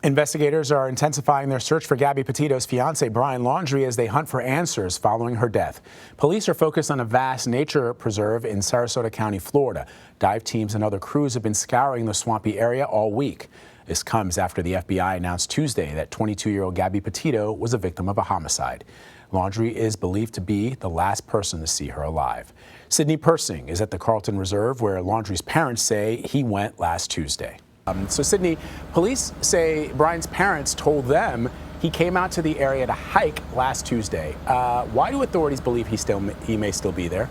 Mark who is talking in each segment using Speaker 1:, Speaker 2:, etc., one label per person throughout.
Speaker 1: Investigators are intensifying their search for Gabby Petito's fiancé, Brian Laundrie, as they hunt for answers following her death. Police are focused on a vast nature preserve in Sarasota County, Florida. Dive teams and other crews have been scouring the swampy area all week. This comes after the FBI announced Tuesday that 22-year-old Gabby Petito was a victim of a homicide. Laundrie is believed to be the last person to see her alive. Sydney Persing is at the Carlton Reserve, where Laundrie's parents say he went last Tuesday. So, Sydney, police say Brian's parents told them he came out to the area to hike last Tuesday. Why do authorities believe he may still be there?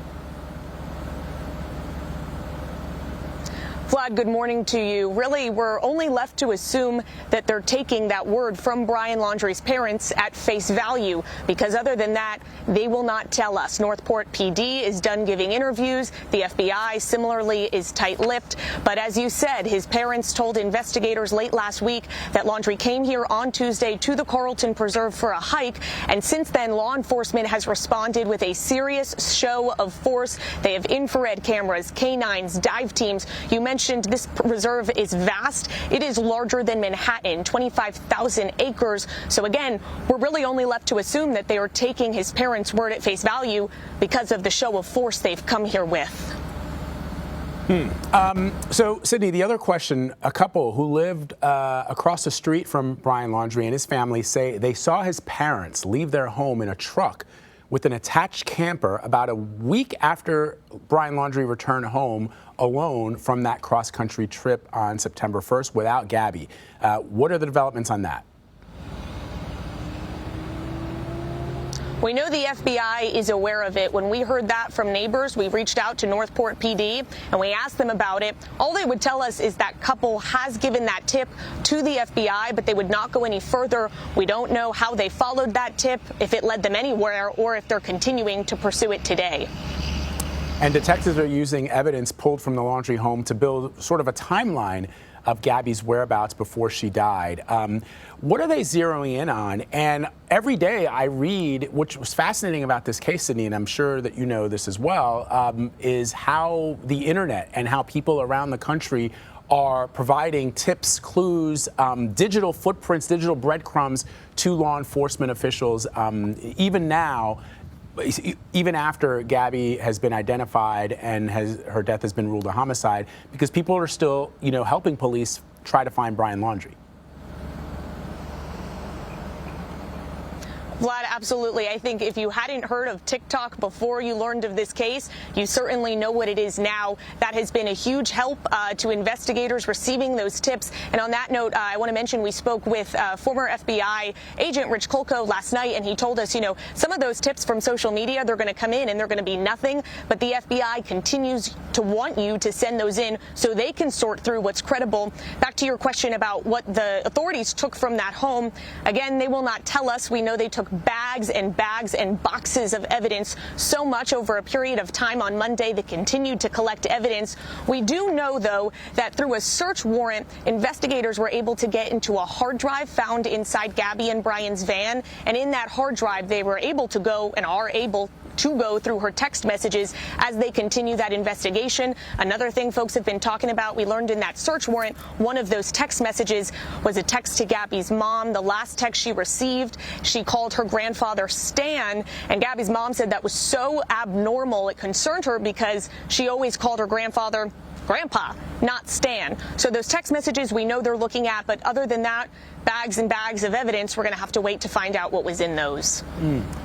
Speaker 2: Vlad, good morning to you. Really, we're only left to assume that they're taking that word from Brian Laundrie's parents at face value, because other than that, they will not tell us. Northport PD is done giving interviews. The FBI similarly is tight-lipped. But as you said, his parents told investigators late last week that Laundrie came here on Tuesday to the Carlton Preserve for a hike. And since then, law enforcement has responded with a serious show of force. They have infrared cameras, canines, dive teams. You mentioned this reserve is vast. It is larger than Manhattan, 25,000 acres. So again, we're really only left to assume that they are taking his parents' word at face value because of the show of force they've come here with.
Speaker 1: So, Sydney, the other question, a couple who lived across the street from Brian Laundrie and his family say they saw his parents leave their home in a truck with an attached camper about a week after Brian Laundrie returned home alone from that cross-country trip on September 1st without Gabby. What are the developments on that?
Speaker 2: We know the FBI is aware of it. When we heard that from neighbors, we reached out to Northport PD and we asked them about it. All they would tell us is that couple has given that tip to the FBI, but they would not go any further. We don't know how they followed that tip, if it led them anywhere, or if they're continuing to pursue it today.
Speaker 1: And detectives are using evidence pulled from the Laundrie home to build sort of a timeline of Gabby's whereabouts before she died. What are they zeroing in on? And every day I read, which was fascinating about this case, Sydney, and I'm sure that you know this as well, is how the internet and how people around the country are providing tips, clues, digital footprints, digital breadcrumbs to law enforcement officials. Even now, even after Gabby has been identified and her death has been ruled a homicide, because people are still, helping police try to find Brian Laundrie.
Speaker 2: Vlad, absolutely. I think if you hadn't heard of TikTok before you learned of this case, you certainly know what it is now. That has been a huge help to investigators receiving those tips. And on that note, I want to mention we spoke with former FBI agent Rich Kolko last night, and he told us, some of those tips from social media, they're going to come in and they're going to be nothing. But the FBI continues to want you to send those in so they can sort through what's credible. Back to your question about what the authorities took from that home. Again, they will not tell us. We know they took bags and bags and boxes of evidence, so much over a period of time on Monday. They continued to collect evidence. We do know, though, that through a search warrant, investigators were able to get into a hard drive found inside Gabby and Brian's van. And in that hard drive, they were able to go and are able to go through her text messages as they continue that investigation. Another thing folks have been talking about, we learned in that search warrant, one of those text messages was a text to Gabby's mom. The last text she received, she called her grandfather Stan, and Gabby's mom said that was so abnormal. It concerned her because she always called her grandfather Grandpa, not Stan. So those text messages we know they're looking at, but other than that, bags and bags of evidence, we're going to have to wait to find out what was in those.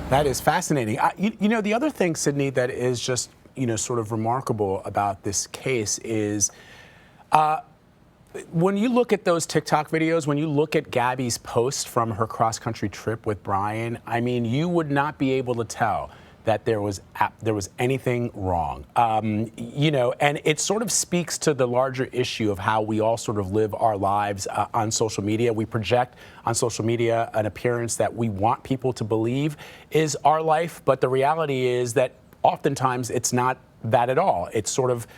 Speaker 1: That is fascinating. The other thing, Sydney, that is just, sort of remarkable about this case is when you look at those TikTok videos, when you look at Gabby's post from her cross-country trip with Brian, I mean, you would not be able to tell that there was anything wrong. And it sort of speaks to the larger issue of how we all sort of live our lives on social media. We project on social media an appearance that we want people to believe is our life, but the reality is that oftentimes it's not that at all. It's sort of,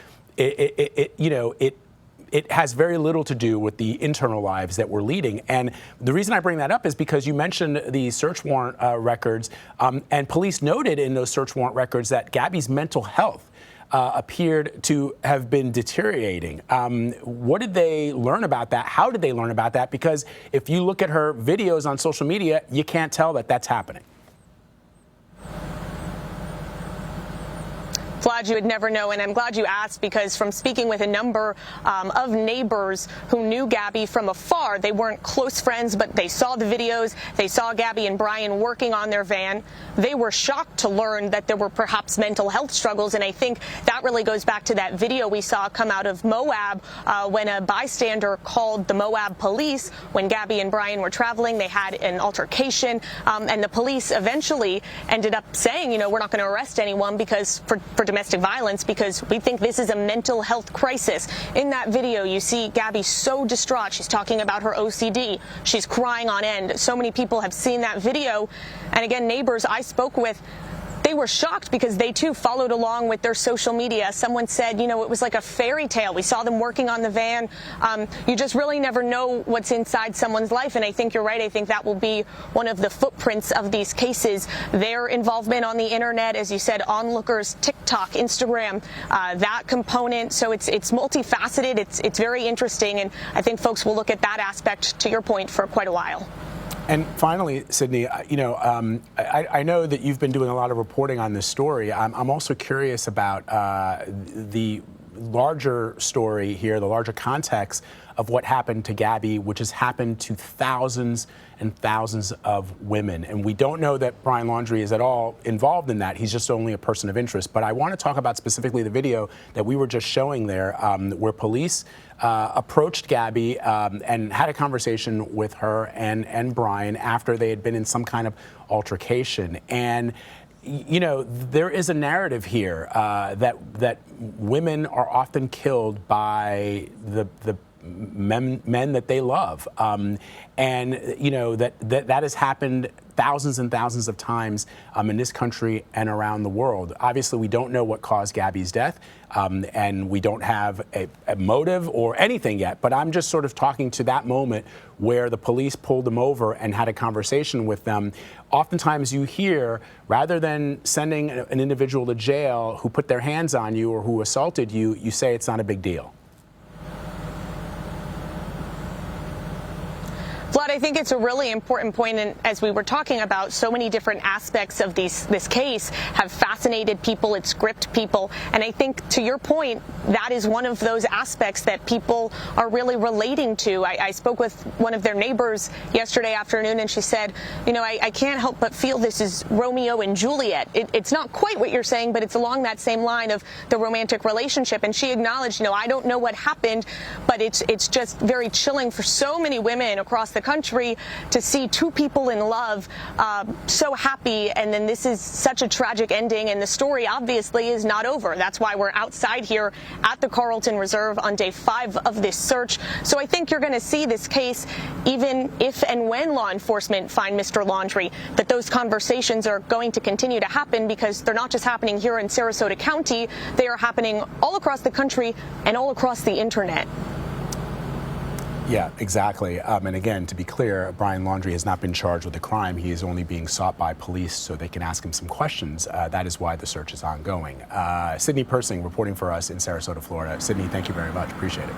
Speaker 1: it has very little to do with the internal lives that we're leading. And the reason I bring that up is because you mentioned the search warrant records, and police noted in those search warrant records that Gabby's mental health appeared to have been deteriorating. What did they learn about that? How did they learn about that? Because if you look at her videos on social media, you can't tell that that's happening.
Speaker 2: Vlad, you would never know, and I'm glad you asked, because from speaking with a number of neighbors who knew Gabby from afar, they weren't close friends, but they saw the videos, they saw Gabby and Brian working on their van. They were shocked to learn that there were perhaps mental health struggles, and I think that really goes back to that video we saw come out of Moab when a bystander called the Moab police when Gabby and Brian were traveling. They had an altercation, and the police eventually ended up saying, you know, we're not going to arrest anyone because for domestic violence, because we think this is a mental health crisis. In that video, you see Gabby so distraught. She's talking about her OCD. She's crying on end. So many people have seen that video. And again, neighbors I spoke with, they were shocked because they too followed along with their social media. Someone said, you know, it was like a fairy tale. We saw them working on the van. You just really never know what's inside someone's life. And I think you're right. I think that will be one of the footprints of these cases. Their involvement on the internet, as you said, onlookers, TikTok, Instagram, that component. So it's multifaceted. It's very interesting. And I think folks will look at that aspect, to your point, for quite a while.
Speaker 1: And finally, Sydney, you know, I know that you've been doing a lot of reporting on this story. I'm also curious about the larger story here, the larger context of what happened to Gabby, which has happened to thousands and thousands of women. And we don't know that Brian Laundrie is at all involved in that. He's just only a person of interest. But I want to talk about specifically the video that we were just showing there, where police approached Gabby and had a conversation with her and Brian after they had been in some kind of altercation. And you know, there is a narrative here that women are often killed by the men that they love, and you know that has happened thousands and thousands of times in this country and around the world. Obviously, we don't know what caused Gabby's death, and we don't have a motive or anything yet. But I'm just sort of talking to that moment where the police pulled them over and had a conversation with them. Oftentimes you hear, rather than sending an individual to jail who put their hands on you or who assaulted you, you say it's not a big deal.
Speaker 2: Vlad, I think it's a really important point, and as we were talking about, so many different aspects of this case have fascinated people, it's gripped people, and I think, to your point, that is one of those aspects that people are really relating to. I spoke with one of their neighbors yesterday afternoon, and she said, you know, I can't help but feel this is Romeo and Juliet. It's not quite what you're saying, but it's along that same line of the romantic relationship, and she acknowledged, you know, I don't know what happened, but it's just very chilling for so many women across the country to see two people in love so happy, and then this is such a tragic ending, and the story obviously is not over. That's why we're outside here at the Carlton Reserve on day 5 of this search. So I think you're going to see this case, even if and when law enforcement find Mr. Laundrie, that those conversations are going to continue to happen, because they're not just happening here in Sarasota County, they are happening all across the country and all across the internet.
Speaker 1: Yeah, exactly. And again, to be clear, Brian Laundrie has not been charged with a crime. He is only being sought by police so they can ask him some questions. That is why the search is ongoing. Sydney Persing reporting for us in Sarasota, Florida. Sydney, thank you very much. Appreciate it.